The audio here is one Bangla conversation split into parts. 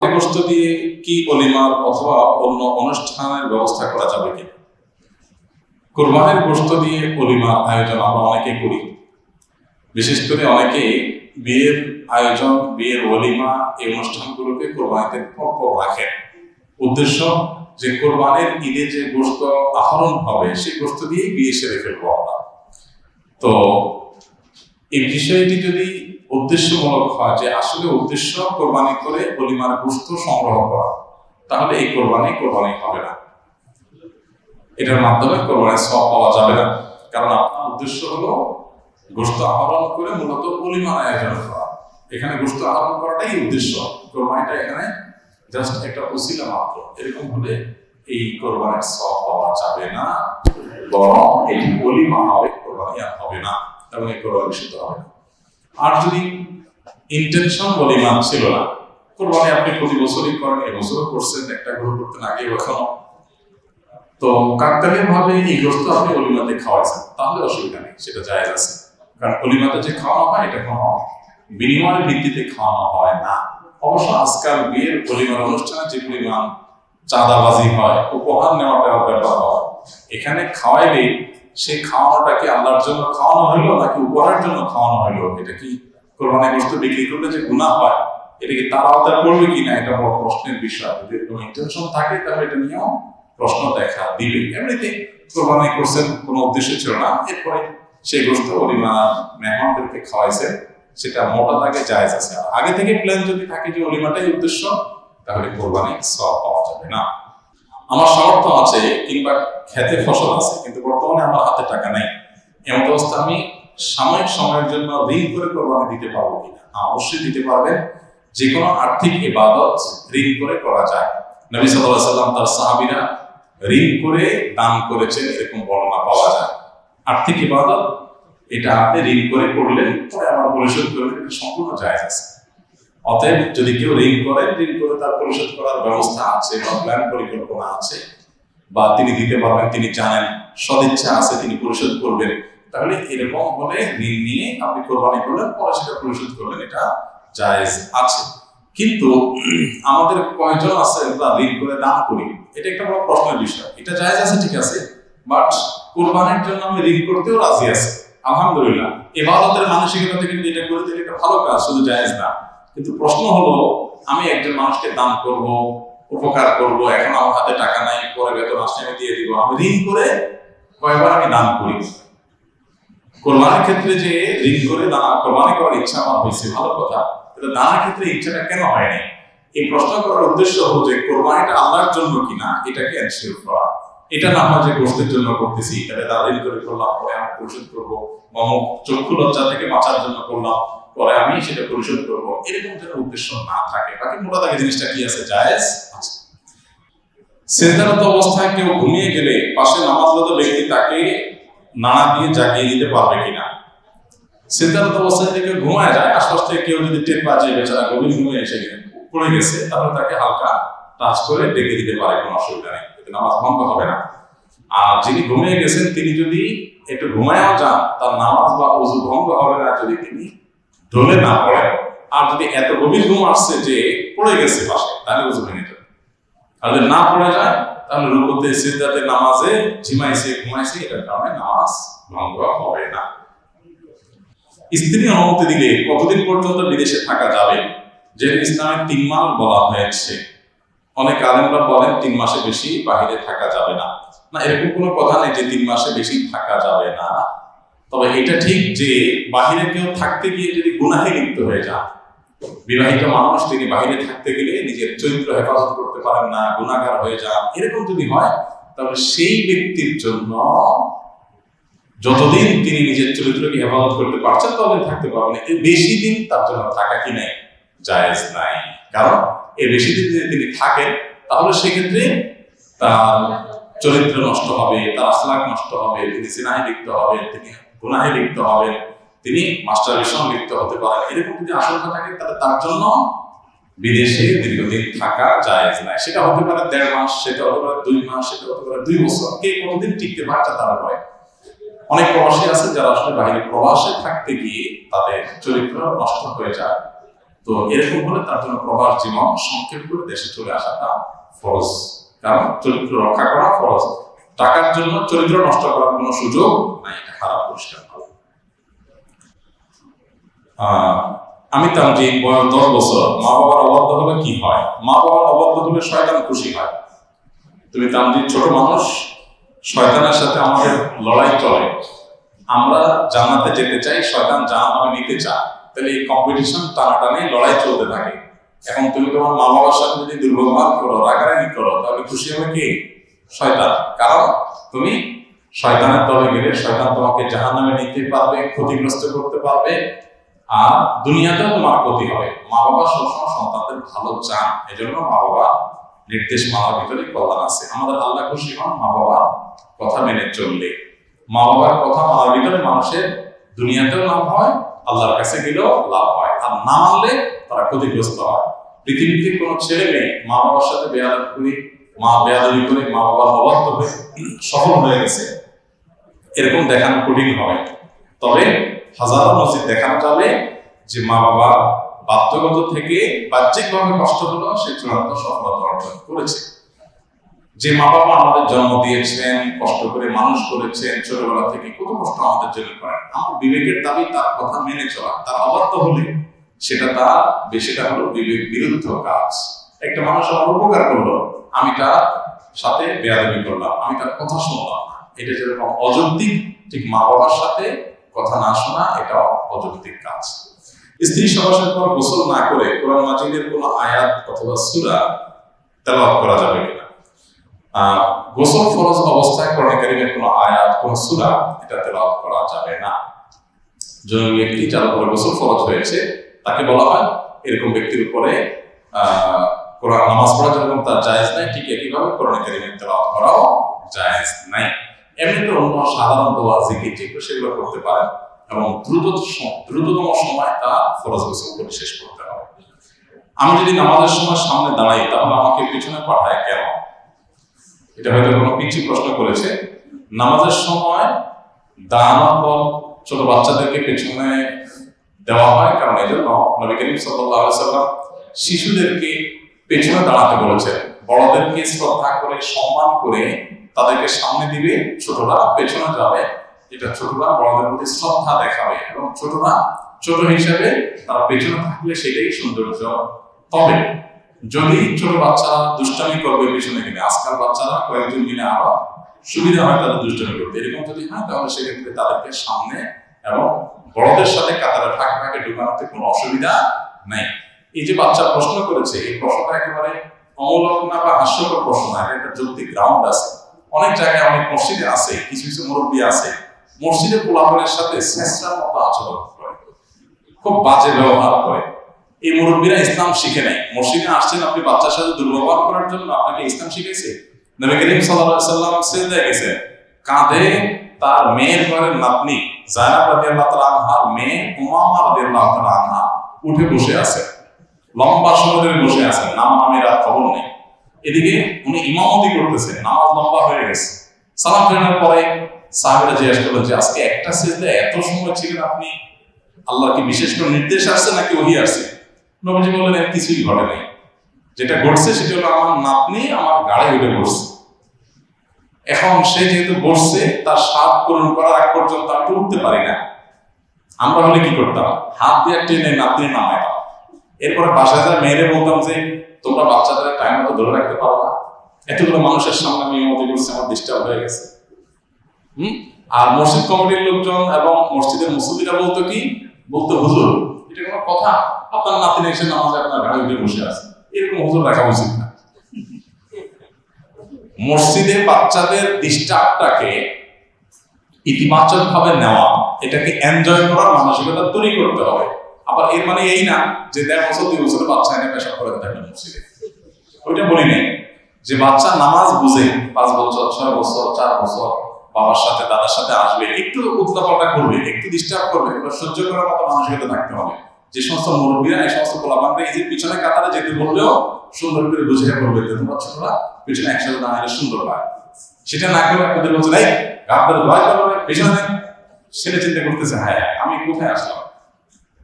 গোশত দিয়ে কি অলিমার অথবা অন্য অনুষ্ঠানের ব্যবস্থা করা যাবে কিনা? কোরবানির গোশত দিয়ে অলিমার আয়োজন আমরা অনেকে করি। বিশেষ করে অনেকে বিয়ের আয়োজন, বিয়ের অলিমা, এই অনুষ্ঠানগুলোকে কোরবানিতে পরপর রাখেন। উদ্দেশ্য যে কোরবানির ঈদে যে গোশত আহরণ হবে সেই গোশত দিয়েই বিয়ে সেরে ফেলবো আমরা। তো এই বিষয়টি যদি উদ্দেশ্যমূলক হয়, যে আসলে উদ্দেশ্য কোরবানি করে অলিমার গোশত সংগ্রহ করা, তাহলে এই কোরবানি হবে না। এটার মাধ্যমে কোরবানির সওয়াব পাওয়া যাবে না। কারণ আপনার উদ্দেশ্য হলো গোশত আহরণ করে মূলত অলিমার আয়োজন করা। এখানে গোশত আহরণ করাটাই উদ্দেশ্য, কোরবানিটা এখানে জাস্ট একটা ওসিলা মাত্র। এরকম হলে এই কোরবানির সওয়াব পাওয়া যাবে না, বরং এই অলিমা হবে, কোরবানি আর হবে না, এবং এই কোরবানি শুদ্ধ হবে না। আর যদি ইন্টেনশন অলিমা ছিল না, কোরবানি আপনি প্রতি বছরই করেন, এবছরও করছেন, একটা গ্রহ করতেন আগে এখনো, তো কাকতালীয় ভাবে এই গোশত আপনি অলিমাতে খাওয়াইছেন, তাহলে অসুবিধা নেই, সেটা জায়েজ আছে। কারণ অলিমাতে যে খাওয়ানো হয় এটা কোনো বিনিময়ের ভিত্তিতে খাওয়ানো হয় না। অবশ্য আজকাল বিয়ের অলিমার অনুষ্ঠানে যে পরিমাণ চাঁদাবাজি হয়, উপহার নেওয়াটা ব্যাপার হয়, এখানে খাওয়াইলে সেই খাওয়ানোটাকে আল্লাহর জন্য খাওয়ানো হইলো নাকি উপহারের জন্য খাওয়ানো হইলো, এটা কি কোরবানির গোশত বিক্রি করলে যে গুনাহ হয়, এটা কি তার আওতায় পড়বে কিনা, এটা বড় প্রশ্নের বিষয়। যদি কোনো ইন্টেনশন থাকে তাহলে এটা নিয়েও প্রশ্ন দেখা দিবে। এমনিতে কোরবানি করছেন, কোনো উদ্দেশ্য ছিল না, এরপরে সেই গোশত অলিমা মেহমানদেরকে খাওয়াইছে, সেটা মোটা দাগে জায়েজ আছে। আর আগে থেকে প্ল্যান যদি থাকে যে অলিমাটাই উদ্দেশ্য, তাহলে কোরবানি সওয়াব পাওয়া যাবে না। আমার সামর্থ্য আছে কিংবা খেতে ফসল আছে, কিন্তু বর্তমানে আমার হাতে টাকা নেই, এমন অবস্থা আমি সাময়িক সময়ের জন্য ঋণ করে কোরবানি দিতে পারবো কিনা? অবশ্যই দিতে পারবেন। যে কোনো আর্থিক ইবাদত ঋণ করে করা যায়। নবী সাল্লাল্লাহু আলাইহি ওয়াসাল্লাম তার সাহাবীরা ঋণ করে দান করেছেন, এরকম বর্ণনা পাওয়া যায়। আর্থিক ইবাদত এটা আপনি ঋণ করে করলেন, পরে আবার পরিশোধ করলেন, এটা সম্পূর্ণ জায়েজ আছে। অতএব যদি কেউ ঋণ করে তার পরিশোধ করার ব্যবস্থা আছে বা প্ল্যান পরিকল্পনা আছে, বা তিনি দিতে পারবেন, তিনি জানেন, সদিচ্ছা আছে, তিনি পরিশোধ করবেন, তাহলে এরকম হলে ঋণ নিয়ে আপনি কোরবানি করলেন, পরে সেটা পরিশোধ করলেন, এটা জায়েজ আছে। কিন্তু আমাদের কয়জন আছে আমরা ঋণ করে দান করি, এটা একটা বড় প্রশ্নের বিষয়। এটা জায়েজ আছে, ঠিক আছে, বাট কোরবানির জন্য আমি ঋণ করতেও রাজি আছি, আলহামদুলিল্লাহ। ইবাদতের মানসিকতা থেকে যদি এটা করে দিলে এটা ভালো কাজ, শুধু জায়েজ না। কিন্তু প্রশ্ন হলো, আমি একজন মানুষকে দান করব, উপকার করব, এখন আমার হাতে টাকা নাই, পরে বেতন আসলে আমি দিয়ে দিব, আমি ঋণ করে কয়বার আমি দান করি? কোরবানির ক্ষেত্রে যে ঋণ করে কোরবানি করার ইচ্ছা আমার হয়েছে, ভালো কথা, কিন্তু দানের ক্ষেত্রে ইচ্ছাটা কেন হয়নি? এই প্রশ্ন করার উদ্দেশ্য হলো যে কোরবানিটা আল্লাহর জন্য কিনা এটাকে এনশিওর করা। এটা না হয় যে গোশতের জন্য করতেছি, এটাকে ঋণ করে করলাম, পরে আমি পরিশোধ করবো, অমুক চক্ষু লজ্জা থেকে বাঁচার জন্য করলাম, পরে আমি সেটা পরিশোধ করবো, এরকম যেন উদ্দেশ্য না থাকে। বাকি মোটা দাগে জিনিসটা কি আছে, জায়েজ আছে। সিজদারত অবস্থায় কেউ ঘুমিয়ে গেলে পাশে নামাজরত ব্যক্তি তাকে নাড়া দিয়ে জাগিয়ে দিতে পারবে কিনা? সিজদারত অবস্থায় যদি কেউ ঘুমায় যায়, আশপাশ থেকে কেউ যদি টের পায় যে বেচারা গভীর ঘুমিয়ে এসে পড়ে গেছে, তাহলে তাকে হালকা টাচ করে ডেকে দিতে পারে, কোনো অসুবিধা নেই, এতে নামাজ ভঙ্গ হবে না। আর যিনি ঘুমিয়ে গেছেন তিনি যদি একটু ঘুমায়ও যান, তার নামাজ বা ওযু ভঙ্গ হবে না যদি তিনি ঢলে না পড়েন। আর যদি এত গভীর ঘুম আসছে যে পড়ে গেছে পাশে, তাহলে ওযু ভেঙে যাবে। আর যদি না পড়ে যায়, তাহলে রুকুতে সিজদাতে নামাজে ঝিমাইছে, ঘুমাইছে, এটার কারণে নামাজ ভঙ্গ হবে না। স্ত্রী অনুমতি দিলে কতদিন পর্যন্ত বিদেশে থাকা যাবে? যে ইসলামে 3 মাস বলা হয়েছে, অনেক আলেমরা বলেন 3 মাসে বেশি বাইরে থাকা যাবে না। না, এরকম কোনো কথা নেই যে 3 মাসে বেশি থাকা যাবে না। তবে এটা ঠিক যে বাহিরে কেউ থাকতে গিয়ে যদি গুনাহে লিপ্ত হয়ে যায়, বিবাহিত মানুষ তিনি বাহিরে থাকতে গেলে নিজের চরিত্র হেফাজত করতে পারেন না, গুনাহগার হয়ে যান, এরকম যদি হয়, তাহলে সেই ব্যক্তির জন্য যতদিন তিনি নিজের চরিত্রকে হেফাজত করতে পারছেন ততদিন থাকতে পারবেন। এর বেশি দিন তার জন্য থাকা কি নাই, জায়েজ নাই। কারণ এর বেশি দিন যদি তিনি থাকেন, তাহলে সেক্ষেত্রে তার চরিত্র নষ্ট হবে, তার আখলাক নষ্ট হবে, তিনি জিনাহে লিপ্ত হবেন, তিনি গুনাহে লিপ্ত হবেন, তিনি মাস্টারবেশন লিপ্ত হতে পারেন। এরকম যদি আশঙ্কা থাকে, তাহলে তার জন্য বিদেশে দীর্ঘদিন থাকা জায়েজ নাই। সেটা হতে পারে 1.5 মাস, সেটা হতে পারে 2 মাস, সেটা হতে পারে 2 বছর। কে কতদিন টিকতে পারছে তারা হয়। অনেক প্রবাসী আছে যারা আসলে বাইরে প্রবাসে থাকতে গিয়ে তাদের চরিত্র নষ্ট হয়ে যায়, তো এরকম হলে তার জন্য প্রবাস জীবন সংক্ষেপ করে দেশে চলে আসাটা ফরজ, কারণ চরিত্র রক্ষা করা ফরজ। টাকার জন্য চরিত্র নষ্ট করার কোনো সুযোগ নাই, এটা খারাপ পরিষ্কার ভালো। আমি তামজিদ, বয়স 10 বছর। মা বাবার অবাধ্য হলে কি হয়? মা বাবার অবাধ্য হলে শয়তান খুশি হয়। তুমি তামজিদ ছোট মানুষ, শয়তানের সাথে আমাদের লড়াই চলে। আমরা জান্নাতে যেতে চাই, শয়তান জাহান্নামে নিতে চায়, তাহলে এই কম্পিটিশন টানাটানি লড়াই চলতে থাকে। এখন তুমি তোমার মা বাবার সাথে যদি দুর্ব্যবহার করো, রাগারাগি করো, তাহলে খুশি হবে কি? শয়তান। কারণ তুমি শয়তানের দলে গেলে শয়তান তোমাকে জাহান্নামে নিতে পারবে, ক্ষতিগ্রস্ত করতে পারবে, আর দুনিয়াতেও তোমার ক্ষতি হবে। মা বাবা সবসময় সন্তানদের ভালো চান, এজন্য মা বাবা নির্দেশ মানার ভিতরে কল্যাণ আছে। আমাদের আল্লাহ খুশি হন মা বাবার কথা মেনে চললে। মা বাবার কথা মানার ভিতরে মানুষের দুনিয়াতেও লাভ হয়, আল্লাহর কাছে গেলেও লাভ হয়। আর না মানলে তারা ক্ষতিগ্রস্ত হয়। পৃথিবীতে কোনো ছেলে মেয়ে মা বাবার সাথে বেয়াদবি করে, মা বেয়াদবি করে মা বাবার অবাধ্য হয়ে সফল হয়ে গেছে, এরকম দেখানো কঠিন হবে। তবে হাজারো মসজিদ দেখানো যাবে যে মা বাবা বাধ্যগত থেকে বাহ্যিকভাবে কষ্ট হলো, সে চূড়ান্ত সফলতা অর্জন করেছে। যে মা বাবা আমাদের জন্ম দিয়েছেন, কষ্ট করে মানুষ করেছেন, ছোটবেলা থেকে কত কষ্ট আমাদের জন্য করেন, আমার বিবেকের দাবি তার কথা মেনে চলা। তার অবাধ্য হলে সেটা হলো বিবেক বিরুদ্ধ কাজ। একটা মানুষ আমার উপকার করলো, আমি তার সাথে বেয়াদবি করলাম, আমি তার কথা শুনলাম না, এটা যেরকম অযৌক্তিক, ঠিক মা বাবার সাথে কথা না শোনা এটাও অযৌক্তিক কাজ। স্ত্রী সহবাসের পর গোসল না করে কোরআন মাজিদের কোনো আয়াত অথবা সূরা তেলাওয়াত করা যাবে কিনা? গোসল ফরজ অবস্থায় কোরআন কারীমের কোনো আয়াত, কোনো সূরা এটা তেলাওয়াত করা যাবে না। জননী ব্যক্তি যার উপরে গোসল ফরজ হয়েছে তাকে বলা হয় এরকম ব্যক্তির উপরে কোরআন নামাজ পড়া যেরকম তার জায়েজ নাই, ঠিক একইভাবে কোরআন কারীমের তেলাওয়াত করাও জায়েজ নাই। এমনিতে অন্য সাধারণ দোয়া, জিকির যেগুলো সেগুলো করতে পারেন এবং দ্রুততম সময় তা ফরজ গোসল করে শেষ করতে হবে। আমি যদি নামাজের সময় সামনে দাঁড়াই, তাহলে আমাকে পিছনে পাঠায় কেন? এটা হয়তো কোনো পিচ্ছি প্রশ্ন করেছে। নামাজের সময় দাঁড়ানোর পর ছোট বাচ্চাদেরকে পেছনে দেওয়া হয়, কারণ এই জন্য নবী করিম সাল্লাল্লাহু আলাইহি ওয়াসাল্লাম শিশুদেরকে পেছনে দাঁড়াতে বলেছেন। বড়দেরকে শ্রদ্ধা করে, সম্মান করে তাদেরকে সামনে দিবে, ছোটরা পেছনে যাবে। এটা ছোটরা বড়দের প্রতি শ্রদ্ধা দেখাবে এবং ছোটরা ছোট হিসেবে তারা পেছনে থাকলে সেটাই সৌন্দর্য। তবে যদি ছোট বাচ্চারা দুষ্টামি করবে পেছনে গেলে, আজকাল বাচ্চারা কয়েকজন মিলে আরো সুবিধা হয় তাদের দুষ্টামি করতে, এরকম যদি হয় তাহলে সেক্ষেত্রে তাদেরকে সামনে এবং বড়দের সাথে কাতারে ফাঁকে ঢুকানোতে কোনো অসুবিধা নাই। এই যে বাচ্চা প্রশ্ন করেছে, এই প্রশ্নটা একেবারে অমূলক না বা হাস্যকর প্রশ্ন না, একটা যৌক্তিক গ্রাউন্ড আছে। অনেক জায়গায়, অনেক মসজিদে আছে, কিছু কিছু মুরব্বী আছে মসজিদে পোলাপনের সাথে শেষরার মতো আচরণ করে, খুব বাজে ব্যবহার করে। এই মুরব্বীরা ইসলাম শিখে নাই। মসজিদে আসছেন আপনি বাচ্চার সাথে দুর্ব্যবহার করার জন্য, আপনাকে ইসলাম শিখেছে? নবী করিম সাল্লাল্লাহু আলাইহি ওয়াসাল্লাম সিজদায় গেছেন, কাঁধে তার মেয়ের ঘরের নাতনি যায়েনাব রাদিয়াল্লাহু তাআলা আনহার মেয়ে উমামা রাদিয়াল্লাহু তাআলা আনহা উঠে বসে আছে, লম্বা সময় ধরে বসে আছেন, নামের আর খবর নেই। এদিকে উনি ইমামতি করতেছেন, নামাজ লম্বা হয়ে গেছে। সালাম ফেরানোর পরে সাহাবীরা জিজ্ঞাসা করলেন যে আজকে একটা সিজদায় এত সময় ছিলেন আপনি, আল্লাহ কি বিশেষ করে নির্দেশ আসছে নাকি ওহী আসছে? নবীজি বললেন এর কিছুই ঘটে নাই, যেটা ঘটছে সেটা হলো আমার নাতনি আমার গাড়ি উঠে বসছে। এখন সে যেহেতু বসছে, তার স্বাদ পূরণ করার আগ পর্যন্ত আমি তো উঠতে পারি না। আমরা হলে কি করতাম? হাত দিয়ে টেনে নাতনি নামাইতাম, এরপরে বাসায় যা মেয়েরে বলতাম যে তোমরা বাচ্চাদের টাইম মতো ধরে রাখতে পারো না, এতগুলো মানুষের সামনে আমি ইমামতি করছি, আমার ডিস্টার্ব হয়ে গেছে। আর মসজিদ কমিটির লোকজন এবং মসজিদের মুসল্লিরা বলতো হুজুর এটা কোনো কথা? আপনার নাতিন এসে নামাজে আপনার গাড়ি উঠে বসে আছে, এরকম হুজুর রাখা উচিত না। মসজিদে বাচ্চাদের ডিস্টার্বটাকে ইতিবাচক ভাবে নেওয়া, এটাকে এনজয় করার মানসিকতা তৈরি করতে হবে। আবার এর মানে এই না যে 1.5 বছর 2 বছরের বাচ্চা এনে পেশাব করে থাকবে মসজিদে, ওইটা বলি নাই। যে বাচ্চা নামাজ বুঝে 5 বছর 6 বছর 4 বছর বাবার সাথে দাদার সাথে আসবে, একটু উত্তাপাটা করবে, একটু ডিস্টার্ব করবে, এগুলো সহ্য করার মতো মানসিকতা থাকতে হবে। যে সমস্ত মুরব্বীরা এই সমস্ত পোলাপানরা এই যে পিছনে কাতারে যেতে বললেও সুন্দর করে বুঝিয়ে বলবে যে তোমরা ছোটরা পিছনে একসাথে দাঁড়ালে সুন্দর হয়, সেটা না করে আপনাদের বলছে এই গাছ ধরে ভয় করবে পেছনে দেন। সেটা চিন্তা করতেছে হ্যাঁ আমি কোথায় আসলাম,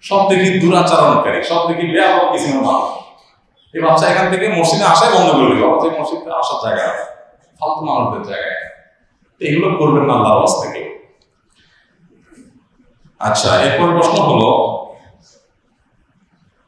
সব দেখি দুরাচরণকারী, সব দেখি বেয়াদব কিসিমের মানুষ। এই বাচ্চা এখান থেকে মসজিদে আসাই বন্ধ করে দিল, যে মসজিদে আসার জায়গা ফালতু মানুষদের জায়গায়। এগুলো করবেন না আল্লাহর ওয়াস্তে কেউ। আচ্ছা, এরপর প্রশ্ন হলো